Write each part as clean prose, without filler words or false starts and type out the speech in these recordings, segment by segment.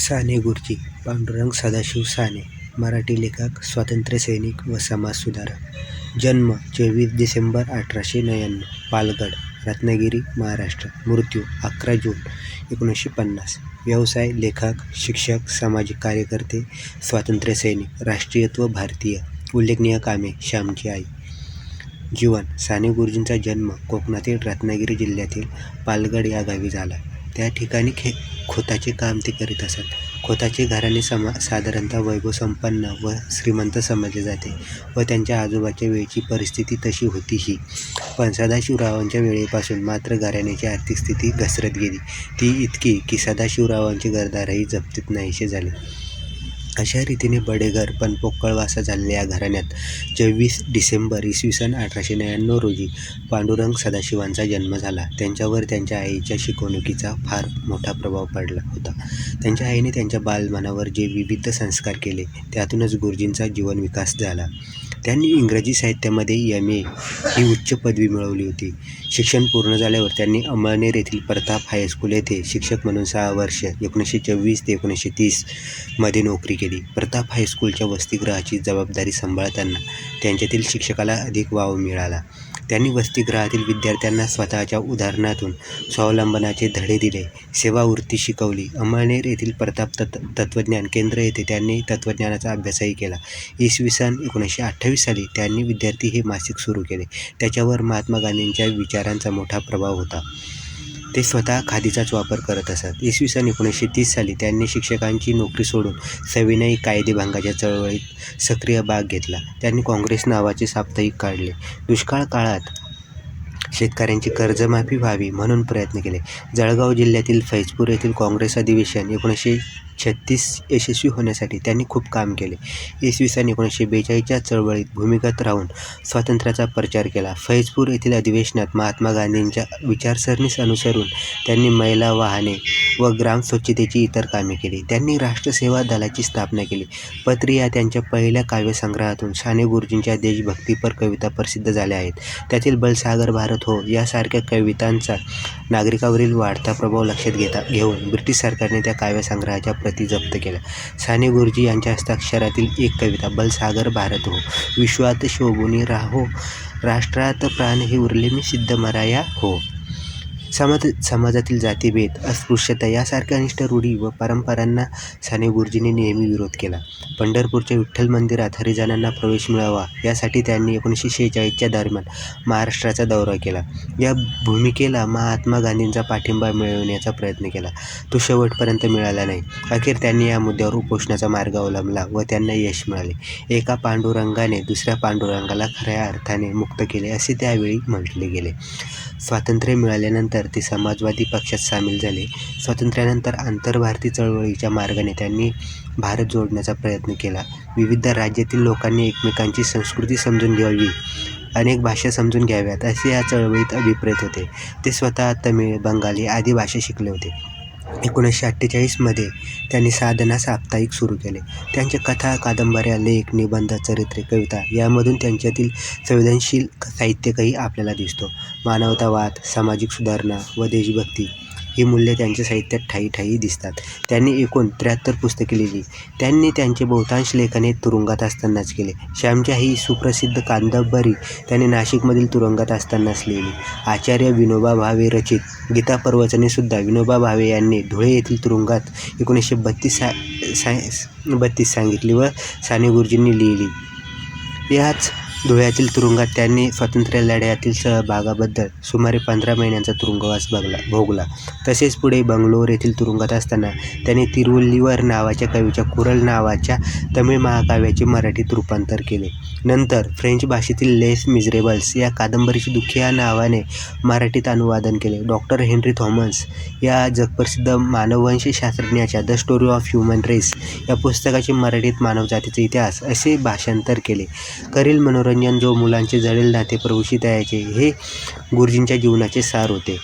साने गुरुजी पांडुरंग सदाशिव साने, मराठी लेखक, स्वातंत्र्यसैनिक व समाजसुधारक. जन्म 24 डिसेंबर 1899, पालगड, रत्नागिरी, महाराष्ट्र. मृत्यू 11 जून 1950. व्यवसाय लेखक, शिक्षक, सामाजिक कार्यकर्ते, स्वातंत्र्यसैनिक, राष्ट्रीयत्व भारतीय. उल्लेखनीय कामे: श्यामची आई. जीवन: साने गुरुजींचा जन्म कोकणातील रत्नागिरी जिल्ह्यातील पालगड या गावी झाला. त्या ठिकाणी खोताचे काम ते करीत असत. खोताचे घराणे साधारणतः वैभवसंपन्न व श्रीमंत समजले जाते व त्यांच्या आजोबाच्या वेळची परिस्थिती तशी होतीही. पण सदाशिवरावांच्या वेळेपासून मात्र घराण्याची आर्थिक स्थिती घसरत गेली. ती इतकी की सदाशिवरावांचे घरदारही जप्तीत नाहीसे झाले. अशा रीतीने बडेघर पण पोकळवासा झालेल्या या घराण्यात 24 डिसेंबर इसवी 1899 रोजी पांडुरंग सदाशिवांचा जन्म झाला. त्यांच्यावर त्यांच्या आईच्या शिकवणुकीचा फार मोठा प्रभाव पडला होता. त्यांच्या आईने त्यांच्या बालमनावर जे विविध संस्कार केले त्यातूनच गुरुजींचा जीवन विकास झाला. त्यांनी इंग्रजी साहित्यामध्ये M.A. ही उच्च पदवी मिळवली होती. शिक्षण पूर्ण झाल्यावर त्यांनी अमळनेर येथील प्रताप हायस्कूल येथे शिक्षक म्हणून 6 वर्ष 1924 ते 1930 मध्ये नोकरी केली. प्रताप हायस्कूलच्या वसतिगृहाची जबाबदारी सांभाळताना त्यांच्यातील शिक्षकाला अधिक वाव मिळाला. त्यांनी वसतिगृहातील विद्यार्थ्यांना स्वतःच्या उदाहरणातून स्वावलंबनाचे धडे दिले, सेवावृत्ती शिकवली. अमळनेर येथील प्रताप तत्त्वज्ञान केंद्र येथे त्यांनी तत्त्वज्ञानाचा अभ्यासही केला. इसवी 1928 साली त्यांनी विद्यार्थी हे मासिक सुरू केले. त्याच्यावर महात्मा गांधींच्या विचारांचा मोठा प्रभाव होता. ते स्वतः खादीचाच वापर करत असत. इसवी 1930 साली त्यांनी शिक्षकांची नोकरी सोडून सविनय कायदेभंगाच्या चळवळीत सक्रिय भाग घेतला. त्यांनी काँग्रेस नावाचे साप्ताहिक काढले. दुष्काळ काळात शेतकऱ्यांची कर्जमाफी व्हावी म्हणून प्रयत्न केले. जळगाव जिल्ह्यातील फैजपूर येथील काँग्रेस अधिवेशन 1936 यशस्वी होण्यासाठी त्यांनी खूप काम केले. इसवी 1942च्या चळवळीत भूमिगत राहून स्वातंत्र्याचा प्रचार केला. फैजपूर येथील अधिवेशनात महात्मा गांधींच्या विचारसरणीस अनुसरून त्यांनी महिला वाहने व ग्राम स्वच्छतेची इतर कामे केली. त्यांनी राष्ट्रसेवा दलाची स्थापना केली. पत्री या त्यांच्या पहिल्या काव्यसंग्रहातून साने गुरुजींच्या देशभक्तीपर कविता प्रसिद्ध झाल्या आहेत. त्यातील बलसागर भारत हो यासारख्या कवितांचा नागरिकांवरील वाढता प्रभाव लक्षात घेऊन ब्रिटिश सरकारने त्या काव्यसंग्रहाच्या प्रती जप्त केल्या. साने गुरुजी यांच्या हस्ताक्षरातील एक कविता बलसागर भारत हो, विश्वात शोभूनी राहो, राष्ट्रात प्राण हे उरले मी सिद्ध मराया हो. समाजातील जातीभेद, अस्पृश्यता यासारख्या अनिष्ट रूढी व परंपरांना साने गुरुजींनी नेहमी विरोध केला. पंढरपूरच्या विठ्ठल मंदिरात हरिजनांना प्रवेश मिळावा यासाठी त्यांनी 1946च्या दरम्यान महाराष्ट्राचा दौरा केला. या भूमिकेला महात्मा गांधींचा पाठिंबा मिळवण्याचा प्रयत्न केला. तो शेवटपर्यंत मिळाला नाही. अखेर त्यांनी या मुद्द्यावर उपोषणाचा मार्ग अवलंबला व त्यांना यश मिळाले. एका पांडुरंगाने दुसऱ्या पांडुरंगाला खऱ्या अर्थाने मुक्त केले असे त्यावेळी म्हटले गेले. स्वातंत्र्य मिळाल्यानंतर ते समाजवादी पक्षात सामील झाले. स्वातंत्र्यानंतर आंतरभारतीय चळवळीच्या मार्गाने त्यांनी भारत जोडण्याचा प्रयत्न केला. विविध राज्यातील लोकांनी एकमेकांची संस्कृती समजून घ्यावी, अनेक भाषा समजून घ्याव्यात असे या चळवळीत अभिप्रेत होते. ते स्वतः तमिळ, बंगाली आदी भाषा शिकले होते. 1948 मध्ये त्यांनी साधना साप्ताहिक सुरू केले. त्यांच्या कथा, कादंबऱ्या, लेख, निबंध, चरित्रे, कविता यामधून त्यांच्यातील संवेदनशील साहित्यिकही आपल्याला दिसतो. मानवतावाद, सामाजिक सुधारणा व देशभक्ती ही मूल्ये त्यांच्या साहित्यात ठायी ठायी दिसतात. त्यांनी एकूण 73 पुस्तके लिहिली. त्यांनी त्यांचे बहुतांश लेखन हे तुरुंगात असतानाच केले. श्यामची आई ही सुप्रसिद्ध कादंबरी त्यांनी नाशिकमधील तुरुंगात असतानाच लिहिली. आचार्य विनोबा भावे रचित गीता प्रवचने सुद्धा विनोबा भावे यांनी धुळे येथील तुरुंगात 1932 सांगितली व साने गुरुजींनी लिहिली. याच धुळ्यातील तुरुंगात त्यांनी स्वातंत्र्य लढ्यातील सहभागाबद्दल सुमारे 15 महिन्यांचा तुरुंगवास भोगला. तसेच पुढे बंगलोर येथील तुरुंगात असताना त्यांनी तिरुवल्लीवर नावाच्या कवीच्या कुरल नावाच्या तमिळ महाकाव्याचे मराठीत रूपांतर केले. नंतर फ्रेंच भाषेतील लेस मिझरेबल्स या कादंबरीचे दुःखी या नावाने मराठीत अनुवादन केले. डॉक्टर हेनरी थॉमस या जगप्रसिद्ध मानववंशशास्त्रज्ञाच्या the story of human race या पुस्तकाचे मराठीत मानवजातीचा इतिहास असे भाषांतर केले. करील मनोरंजन जो मुलांचे जडेल नाते प्रभूशी द्यायचे हे गुरुजींच्या जीवनाचे सार होते.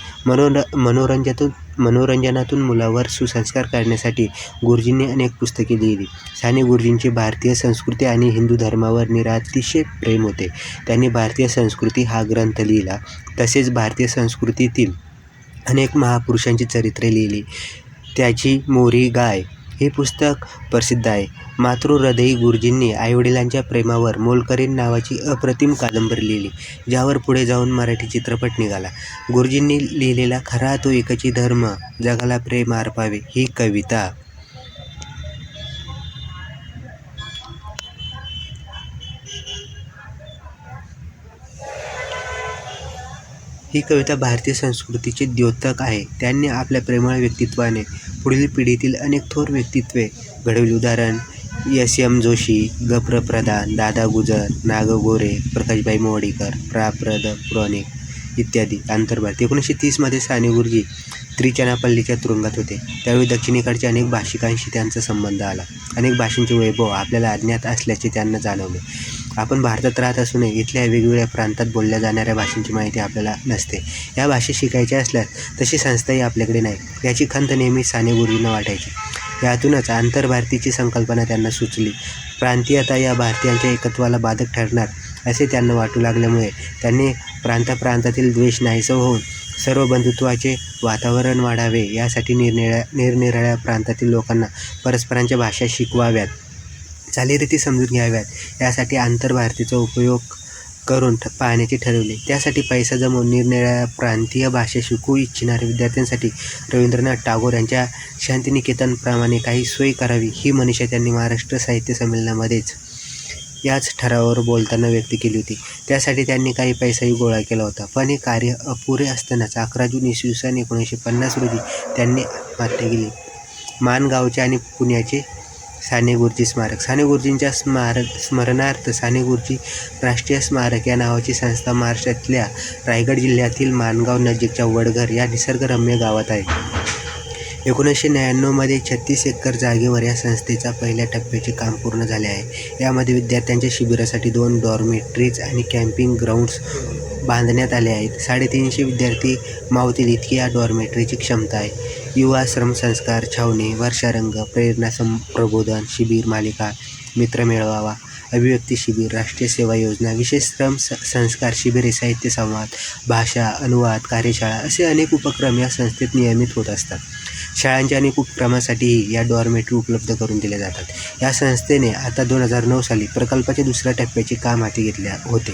मनोरंजनातून मुलावर सुसंस्कार करण्यासाठी गुरुजींनी अनेक पुस्तके लिहिली. साने गुरुजींचे भारतीय संस्कृती आणि हिंदू धर्मावर निरातिशय प्रेम होते. त्यांनी भारतीय संस्कृती हा ग्रंथ लिहिला. तसेच भारतीय संस्कृतीतील अनेक महापुरुषांची चरित्रे लिहिली. त्याची मोरी गाय हे पुस्तक प्रसिद्ध आहे. मातृहृदयी गुरुजींनी आईवडिलांच्या प्रेमावर मोलकरीण नावाची अप्रतिम कादंबरी लिहिली, ज्यावर पुढे जाऊन मराठी चित्रपट निघाला. गुरुजींनी लिहिलेला खरा तो एकची धर्म, जगाला प्रेम अर्पावे ही कविता भारतीय संस्कृतीचे द्योतक आहे. त्यांनी आपल्या प्रेमळ व्यक्तित्वाने पुढील पिढीतील अनेक थोर व्यक्तित्वे घडवली. उदाहरण एस.एम. जोशी, ग. प्र. प्रधान, दादा गुजर, ना. ग. गोरे, प्रकाशभाई मोवडीकर, प्रा. प्र. द. पुराणिक इत्यादी. अंतर्भारती 1930 मध्ये साने गुरुजी त्रिचनापल्लीच्या तुरुंगात होते. त्यावेळी दक्षिणेकडच्या अनेक भाषिकांशी त्यांचा संबंध आला. अनेक भाषांचे वैभव आपल्याला अज्ञात असल्याचे त्यांना जाणवले. आपण भारतात राहत असूनही इथल्या वेगवेगळ्या प्रांतात बोलल्या जाणाऱ्या भाषांची माहिती आपल्याला नसते. या भाषा शिकायच्या असल्यास तशी संस्थाही आपल्याकडे नाही, याची खंत नेहमी साने गुरुजींना वाटायची. यातूनच आंतरभारतीची संकल्पना त्यांना सुचली. प्रांतीयता या भारतीयांच्या एकत्वाला बाधक ठरणार असे त्यांना वाटू लागल्यामुळे त्यांनी प्रांतातील द्वेष नाहीसा होऊन सर्व बंधुत्वाचे वातावरण वाढावे यासाठी निरनिराळ्या प्रांतातील लोकांना परस्परांच्या भाषा शिकवाव्यात, चालीरीती समजून घ्याव्यात यासाठी आंतरभारतीचा उपयोग करून पाहण्याचे ठरवले. त्यासाठी पैसा जमवून निरनिराळ्या प्रांतीय भाषा शिकू इच्छिणाऱ्या विद्यार्थ्यांसाठी रवींद्रनाथ टागोर यांच्या शांतिनिकेतनप्रमाणे काही सोय करावी ही मनीषा त्यांनी महाराष्ट्र साहित्य संमेलनामध्येच याच ठरावावर बोलताना व्यक्त केली होती. त्यासाठी त्यांनी काही पैसाही गोळा केला होता. पण हे कार्य अपुरे असतानाच 11 जून इसवी सन 1950 रोजी त्यांनी आत्महत्या केली. माणगावचे आणि पुण्याचे साने गुरुजी स्मारक. साने गुरुजींच्या स्मरणार्थ साने गुरुजी राष्ट्रीय स्मारक या नावाची संस्था महाराष्ट्रातल्या रायगड जिल्ह्यातील माणगाव नजीकच्या वडघर या निसर्गरम्य गावात आहे. 1999 मध्ये 36 एकर जागेवर या संस्थेचा पहिल्या टप्प्याचे काम पूर्ण झाले आहे. यामध्ये विद्यार्थ्यांच्या शिबिरासाठी 2 डॉर्मेटरीज आणि कॅम्पिंग ग्राउंड्स बांधण्यात आले आहेत. 350 विद्यार्थी मावतील इतकी या डॉर्मेटरीची क्षमता आहे. युवा श्रमसंस्कार छावणी, वर्षारंग, प्रेरणा प्रबोधन शिबिर मालिका, मित्र मेळावा, अभिव्यक्ती शिबिर, राष्ट्रीय सेवा योजना, विशेष श्रम संस्कार शिबिरे, साहित्य संवाद, भाषा अनुवाद कार्यशाळा असे अनेक उपक्रम या संस्थेत नियमित होत असतात. शाळांच्या अनेक उपक्रमासाठीही या डॉर्मेटरी उपलब्ध करून दिल्या जातात. या संस्थेने आता 2009 साली प्रकल्पाच्या दुसऱ्या टप्प्याचे काम हाती घेतले होते.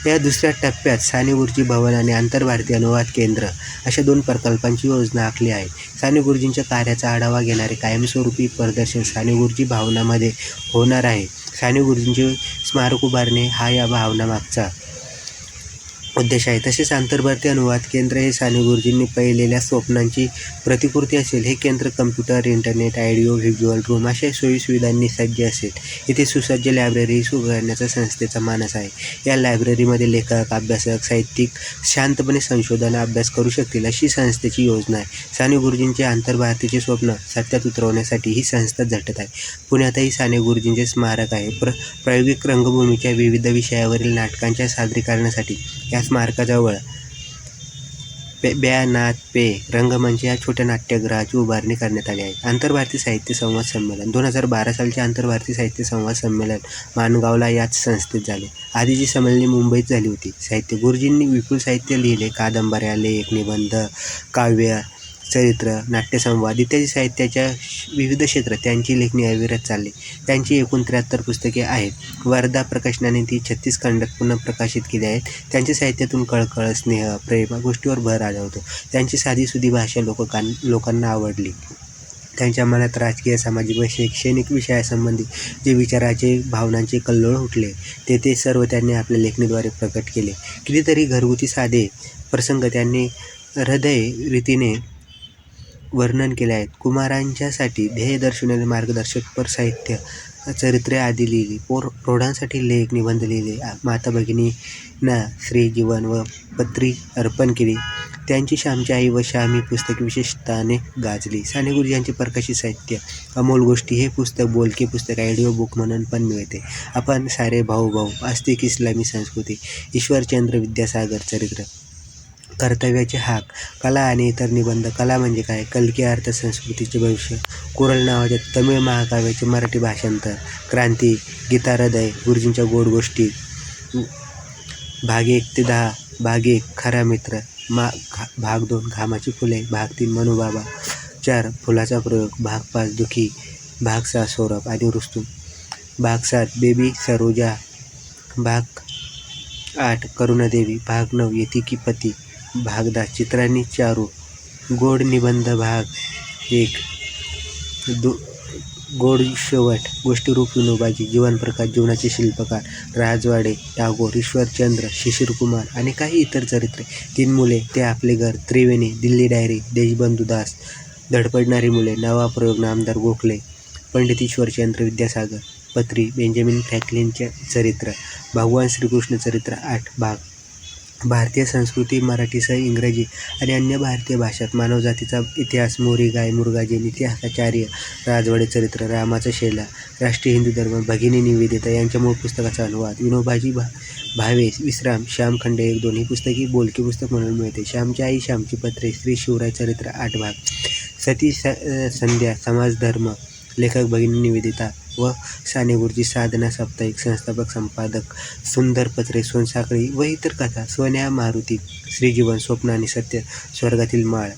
या दुसऱ्या टप्प्यात साने गुरुजी भवन आणि आंतरभारतीय अनुवाद केंद्र अशा 2 प्रकल्पांची योजना आखली आहे. साने गुरुजींच्या कार्याचा आढावा घेणारे कायमस्वरूपी प्रदर्शन साने गुरुजी भवनामध्ये होणार आहे. साने गुरुजींचे स्मारक उभारणे हा या भावनामागचा उद्देश आहे. तसेच आंतरभारतीय अनुवाद केंद्र हे साने गुरुजींनी पाहिलेल्या स्वप्नांची प्रतिकृती असेल. हे केंद्र computer, internet, audio visual room अशा सोयीसुविधांनी सज्ज असेल. इथे सुसज्ज लायब्ररी सुरू करण्याचा संस्थेचा मानस आहे. या लायब्ररीमध्ये लेखक, अभ्यासक, साहित्यिक शांतपणे संशोधन अभ्यास करू शकतील अशी संस्थेची योजना आहे. साने गुरुजींचे आंतरभारतीचे स्वप्न सत्यात उतरवण्यासाठी ही संस्था झटत आहे. पुण्यातही साने गुरुजींचे स्मारक आहे. प्रायोगिक रंगभूमीच्या विविध विषयावरील नाटकांच्या सादरीकरणासाठी या स्मारकाजवळ ब्या नाथ पे रंगमंच या छोट्या नाट्यगृहाची उभारणी करण्यात आली आहे. आंतरभारतीय साहित्य संवाद संमेलन 2012 सालचे आंतरभारतीय साहित्य संवाद संमेलन माणगावला याच संस्थेत झाले. आधीची संमेलने मुंबईत झाली होती. साहित्य गुरुजींनी विपुल साहित्य लिहिले. कादंबऱ्या, लेख, निबंध, काव्य, चरित्र, नाट्यसंवाद इत्यादी साहित्याच्या विविध क्षेत्रात त्यांची लेखणी अविरत चालली. त्यांची एकूण 73 पुस्तके आहेत. वर्धा प्रकाशनाने ती 36 खंडात पुन्हा प्रकाशित केली आहेत. त्यांच्या साहित्यातून कळकळ, स्नेह, प्रेम या गोष्टीवर भर आढळतो. त्यांची साधीसुधी भाषा लोकांना आवडली. त्यांच्या मनात राजकीय, सामाजिक व शैक्षणिक विषयासंबंधी जे विचाराचे, भावनांचे कल्लोळ उठले ते सर्व त्यांनी आपल्या लेखणीद्वारे प्रकट केले. कितीतरी घरगुती साधे प्रसंग त्यांनी हृदयरीतीने वर्णन केले आहेत. कुमारांच्यासाठी ध्येय दर्शवणारे मार्गदर्शकपर साहित्य, चरित्रे आदी लिहिली. प्रौढांसाठी लेख, निबंध लिहिले. माता भगिनींना श्रीजीवन व पत्री अर्पण केली. त्यांची श्यामची आई व श्याम ही पुस्तके विशेषताने गाजली. साने गुरुजींचे प्रकाशित साहित्य अमोल गोष्टी हे पुस्तक बोलके पुस्तक ऑडिओ बुक म्हणून पण मिळते. आपण सारे भाऊ आस्तिक इस्लामी संस्कृती, ईश्वरचंद्र विद्यासागर चरित्र, कर्तव्याचे हाक, कला आणि इतर निबंध. कला म्हणजे काय, कल्की अर्थ, संस्कृतीचे भविष्य, कुरल नावाच्या तमिळ महाकाव्याचे मराठी भाषांतर, क्रांती, गीता हृदय, गुरुजींच्या गोड गोष्टी, भाग 1 ते 10, भाग 1 खरा मित्र, भाग 2 घामाची फुले, भाग 3 मनुबाबा, 4. फुलाचा प्रयोग. भाग 5. दुखी. भाग 6. सौरभ आणि रुस्तुम. भाग 7. बेबी सरोजा. भाग 8. करुणादेवी. भाग 9. यती की पती. भाग 10. चित्रांनी चारू. गोड निबंध. भाग 1. गोड शेवट. गोष्टीरूप विनोबाजी. जीवनप्रकाश. जीवनाचे शिल्पकार. राजवाडे. टागोर. ईश्वरचंद्र. शिशिरकुमार आणि काही इतर चरित्रे. 3 मुले. ते आपले घर. त्रिवेणी. दिल्ली डायरी. देशबंधू दास. धडपडणारी मुले. नवा प्रयोग. नामदार गोखले. पंडित ईश्वरचंद्र विद्यासागर. पत्री. बेंजामिन फ्रँकलिनचे चरित्र. भगवान श्रीकृष्ण चरित्र. 8 भाग. भारतीय संस्कृती. मराठीसह इंग्रजी आणि अन्य भारतीय भाषात. मानवजातीचा इतिहास. मोरी गाय मुरगा जैन. इतिहासाचार्य. राजवाडे चरित्र. रामाचा शेला. राष्ट्रीय हिंदू धर्म. भगिनी निवेदिता यांच्या मूळ पुस्तकाचा अनुवाद. विनोबाजी भावे. विश्राम. श्याम खंड 1-2 ही पुस्तके बोलकी पुस्तक म्हणून मिळते. श्यामची आई. श्यामची पत्रे. श्री शिवराय चरित्र. 8 भाग. सती संध्या. समाज धर्म. लेखक भगिनी निवेदिता व साने गुरुजी. साधना साप्ताहिक. संस्थापक संपादक सुंदर पत्रे. सोनसाखळी व इतर कथा. सोन्या मारुती. श्रीजीवन. स्वप्न आणि सत्य. स्वर्गातील माळ.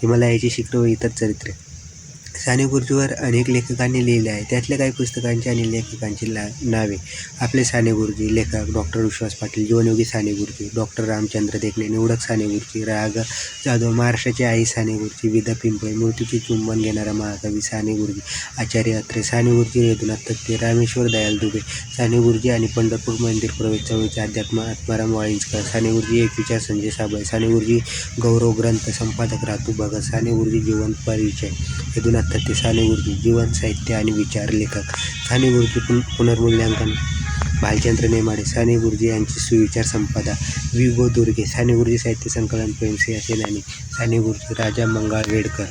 हिमालयाची शिखरे व इतर चरित्रे. साने गुरुजीवर अनेक लेखकांनी लिहिले आहे. त्यातल्या काही पुस्तकांची आणि लेखकांची नावे. आपले साने गुरुजी. लेखक डॉक्टर विश्वास पाटील. जीवनयोगी साने गुरुजी. डॉक्टर रामचंद्र देखणे. निवडक साने गुरुजी. राग जाधव. महाराष्ट्राची आई साने गुरुजी. विदा पिंपळे. मृत्यूचे चुंबन घेणारा महाकवी साने गुरुजी. आचार्य अत्रे. साने गुरुजी. रघुनाथ तत्ते. रामेश्वर दयाल दुबे. साने गुरुजी आणि पंढरपूर मंदिर प्रवेश. चळवळीचे अध्यात्म. आत्माराम वाळिंजकर. साने गुरुजी. एक विचार. संजय साबळे. साने गुरुजी. गौरव ग्रंथ. संपादक रातू भगत. साने गुरुजी. जीवन परिचय. रघुनाथ तत्ते. साने गुरुजी. जीवन, साहित्य आणि विचार. लेखक साने गुरुजी. पुनर्मूल्यांकन. भालचंद्र नेमाडे. साने गुरुजी यांची सुविचार संपदा. वि. गो. दुर्गे. साने गुरुजी. साहित्य संकलन. प्रेमसिंह सेनानी. साने गुरुजी. राजा मंगाळवेडकर.